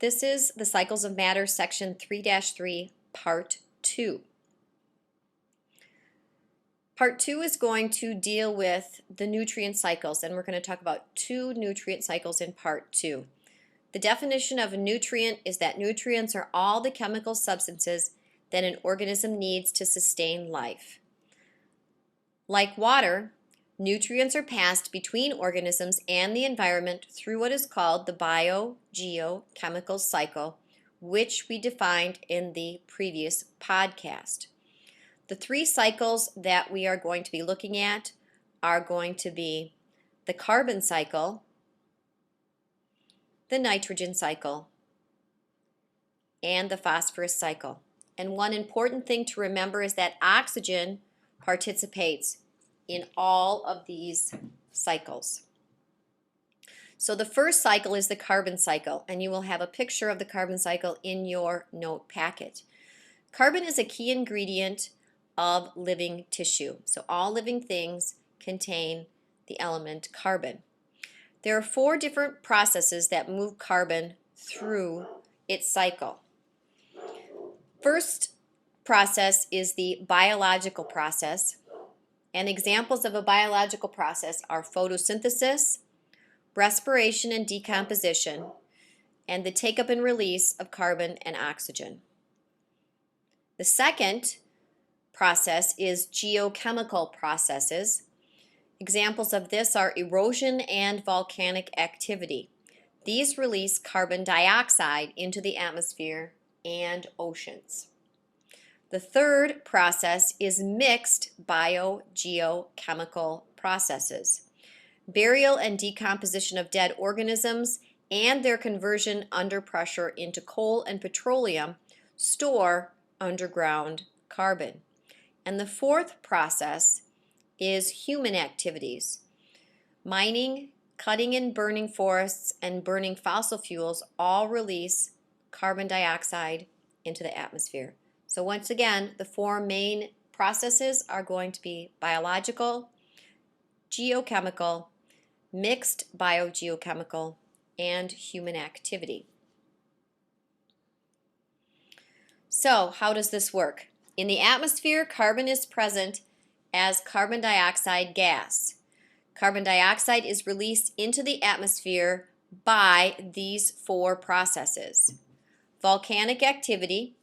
This is the Cycles of Matter, Section 3-3, Part 2. Part 2 is going to deal with the nutrient cycles, and we're going to talk about 2 nutrient cycles in Part 2. The definition of a nutrient is that nutrients are all the chemical substances that an organism needs to sustain life. Like water, nutrients are passed between organisms and the environment through what is called the biogeochemical cycle, which we defined in the previous podcast. The 3 cycles that we are going to be looking at are going to be the carbon cycle, the nitrogen cycle, and the phosphorus cycle. And one important thing to remember is that oxygen participates in all of these cycles. So the first cycle is the carbon cycle, and you will have a picture of the carbon cycle in your note packet. Carbon is a key ingredient of living tissue. So all living things contain the element carbon. There are 4 different processes that move carbon through its cycle. First process is the biological process. And examples of a biological process are photosynthesis, respiration and decomposition, and the take-up and release of carbon and oxygen. The second process is geochemical processes. Examples of this are erosion and volcanic activity. These release carbon dioxide into the atmosphere and oceans. The third process is mixed biogeochemical processes. Burial and decomposition of dead organisms and their conversion under pressure into coal and petroleum store underground carbon. And the fourth process is human activities. Mining, cutting and burning forests, and burning fossil fuels all release carbon dioxide into the atmosphere. So once again, the 4 main processes are going to be biological, geochemical, mixed biogeochemical, and human activity. So how does this work? In the atmosphere, carbon is present as carbon dioxide gas. Carbon dioxide is released into the atmosphere by these 4 processes. Volcanic activity,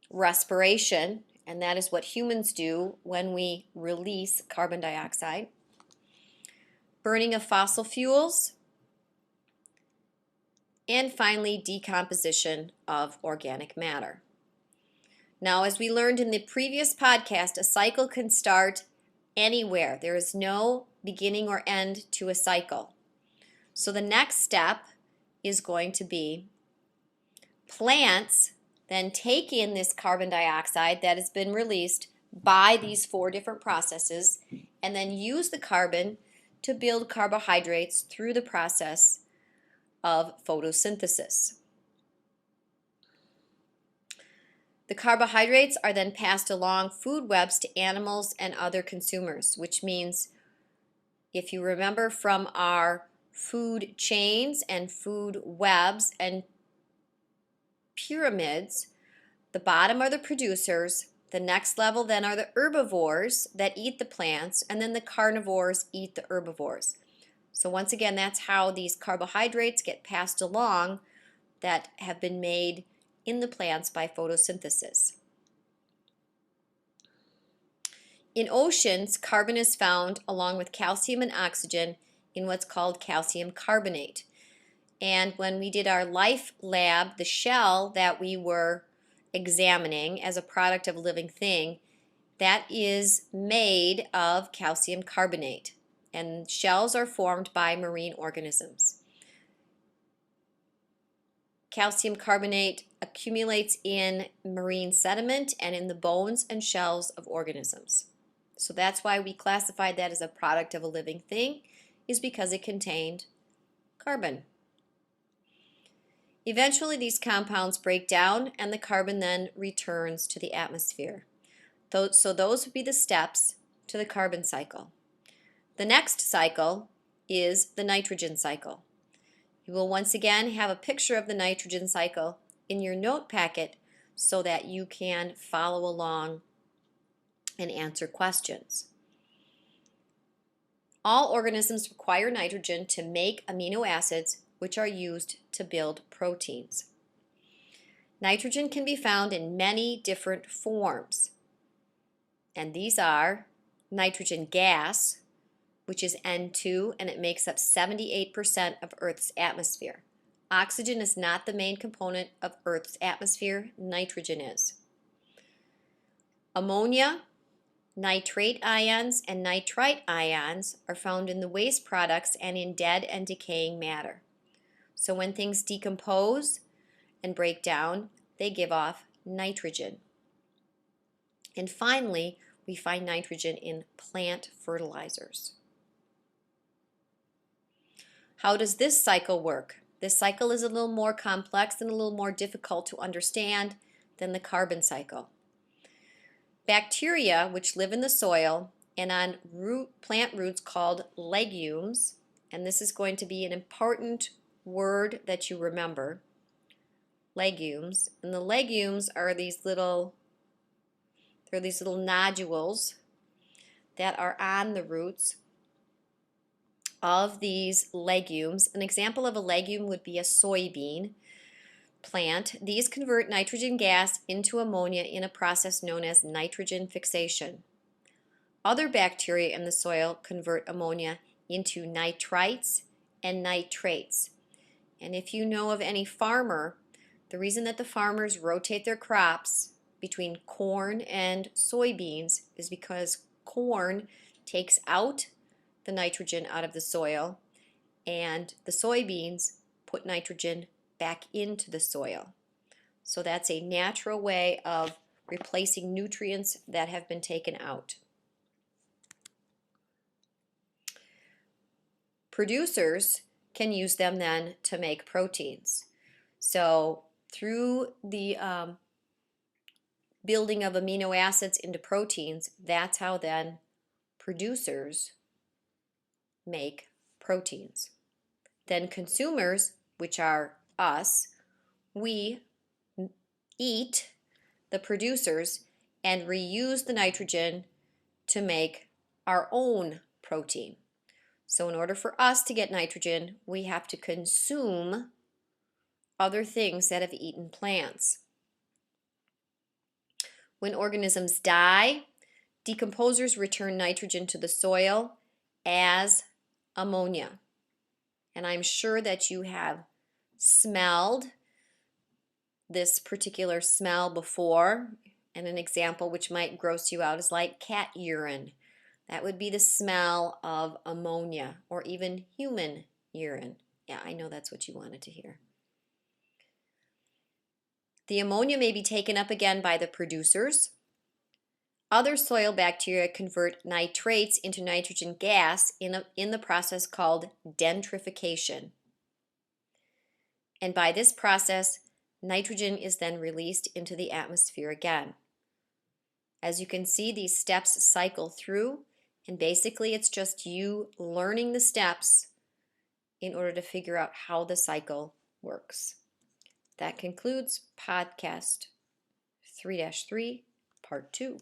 respiration, and that is what humans do when we release carbon dioxide, burning of fossil fuels, and finally decomposition of organic matter. Now, as we learned in the previous podcast, a cycle can start anywhere. There is no beginning or end to a cycle. So the next step is going to be plants then take in this carbon dioxide that has been released by these 4 different processes and then use the carbon to build carbohydrates through the process of photosynthesis. The carbohydrates are then passed along food webs to animals and other consumers, which means, if you remember from our food chains and food webs and pyramids, the bottom are the producers, the next level then are the herbivores that eat the plants, and then the carnivores eat the herbivores. So once again, that's how these carbohydrates get passed along that have been made in the plants by photosynthesis. In oceans, carbon is found along with calcium and oxygen in what's called calcium carbonate. And when we did our life lab, the shell that we were examining as a product of a living thing, that is made of calcium carbonate. And shells are formed by marine organisms. Calcium carbonate accumulates in marine sediment and in the bones and shells of organisms. So that's why we classified that as a product of a living thing, is because it contained carbon. Eventually these compounds break down and the carbon then returns to the atmosphere. So those would be the steps to the carbon cycle. The next cycle is the nitrogen cycle. You will once again have a picture of the nitrogen cycle in your note packet so that you can follow along and answer questions. All organisms require nitrogen to make amino acids, which are used to build proteins. Nitrogen can be found in many different forms, and these are nitrogen gas, which is N2, and it makes up 78% of Earth's atmosphere. Oxygen is not the main component of Earth's atmosphere, nitrogen is. Ammonia, nitrate ions, and nitrite ions are found in the waste products and in dead and decaying matter. So when things decompose and break down, they give off nitrogen. And finally, we find nitrogen in plant fertilizers. How does this cycle work? This cycle is a little more complex and a little more difficult to understand than the carbon cycle. Bacteria, which live in the soil and on plant roots called legumes, and this is going to be an important word that you remember, legumes, and the legumes are these little nodules that are on the roots of these legumes. An example of a legume would be a soybean plant. These convert nitrogen gas into ammonia in a process known as nitrogen fixation. Other bacteria in the soil convert ammonia into nitrites and nitrates. And if you know of any farmer, the reason that the farmers rotate their crops between corn and soybeans is because corn takes out the nitrogen out of the soil, and the soybeans put nitrogen back into the soil. So that's a natural way of replacing nutrients that have been taken out. Producers can use them then to make proteins. So through the building of amino acids into proteins, that's how then producers make proteins. Then consumers, which are us, we eat the producers and reuse the nitrogen to make our own protein. So in order for us to get nitrogen, we have to consume other things that have eaten plants. When organisms die, decomposers return nitrogen to the soil as ammonia. And I'm sure that you have smelled this particular smell before. And an example which might gross you out is like cat urine. That would be the smell of ammonia, or even human urine. Yeah, I know that's what you wanted to hear. The ammonia may be taken up again by the producers. Other soil bacteria convert nitrates into nitrogen gas in the process called denitrification. And by this process, nitrogen is then released into the atmosphere again. As you can see, these steps cycle through, and basically it's just you learning the steps in order to figure out how the cycle works. That concludes podcast 3-3, part 2.